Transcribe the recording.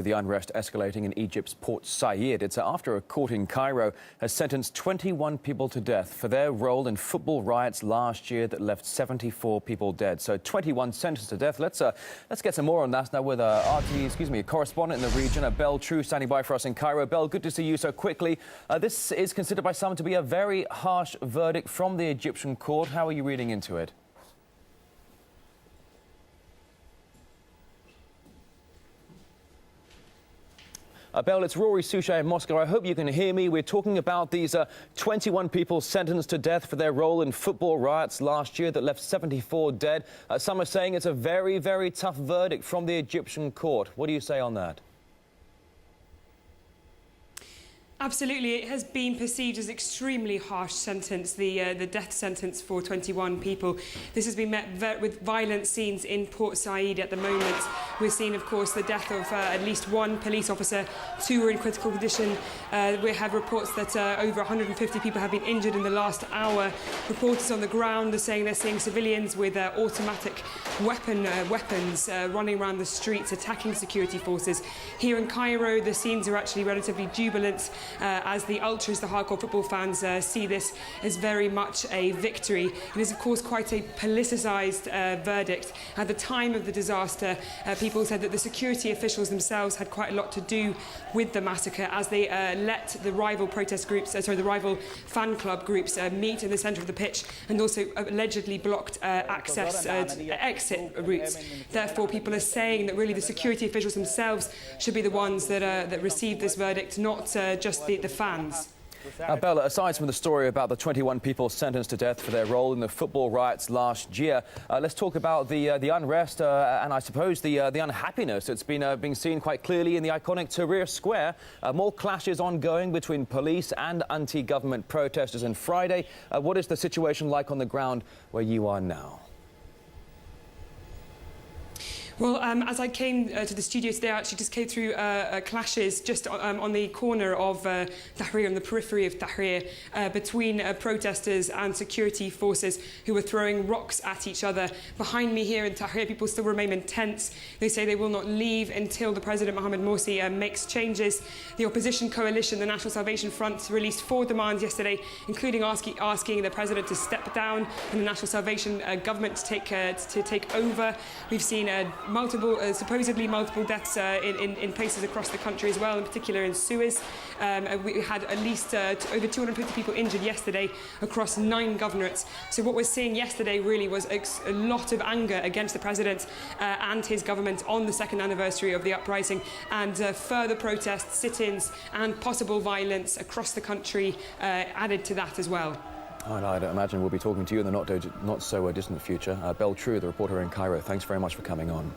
With the unrest escalating in Egypt's Port Said, it's after a court in Cairo has sentenced 21 people to death for their role in football riots last year that left 74 people dead. So 21 sentenced to death. Let's get some more on that now with a correspondent in the region, Belle True, standing by for us in Cairo. Belle, good to see you so quickly. This is considered by some to be a very harsh verdict from the Egyptian court. How are you reading into it? Belle, it's Rory Souchet in Moscow. I hope you can hear me. We're talking about these 21 people sentenced to death for their role in football riots last year that left 74 dead. Some are saying it's a very, very tough verdict from the Egyptian court. What do you say on that? Absolutely, it has been perceived as extremely harsh sentence, the death sentence for 21 people. This has been met with violent scenes in Port Said at the moment. We're seeing, of course, the death of at least one police officer. 2 were in critical condition. We have reports that over 150 people have been injured in the last hour. Reporters on the ground are saying they're seeing civilians with automatic weapons running around the streets, attacking security forces. Here in Cairo, the scenes are actually relatively jubilant. As the ultras, the hardcore football fans, see this as very much a victory. It is, of course, quite a politicised verdict. At the time of the disaster, people said that the security officials themselves had quite a lot to do with the massacre, as they let the rival protest groups, the rival fan club groups meet in the centre of the pitch, and also allegedly blocked exit routes. Therefore, people are saying that really the security officials themselves should be the ones that receive this verdict, not just the fans. Bella, aside from the story about the 21 people sentenced to death for their role in the football riots last year, let's talk about the unrest and I suppose the unhappiness that's been being seen quite clearly in the iconic Tahrir Square. More clashes ongoing between police and anti-government protesters. And Friday, what is the situation like on the ground where you are now? Well, as I came to the studio today, I actually just came through clashes just on the corner of Tahrir, on the periphery of Tahrir, between protesters and security forces who were throwing rocks at each other. Behind me here in Tahrir, people still remain in tents. They say they will not leave until the President Mohamed Morsi makes changes. The opposition coalition, the National Salvation Front, released 4 demands yesterday, including asking the President to step down and the National Salvation government to take over. We've seen supposedly multiple deaths in places across the country as well, in particular in Suez. We had at least over 250 people injured yesterday across 9 governorates. So what we're seeing yesterday really was a lot of anger against the President and his government on the 2nd anniversary of the uprising, and further protests, sit-ins and possible violence across the country added to that as well. And I don't imagine we'll be talking to you in the not so distant future. Belle True, the reporter in Cairo, thanks very much for coming on.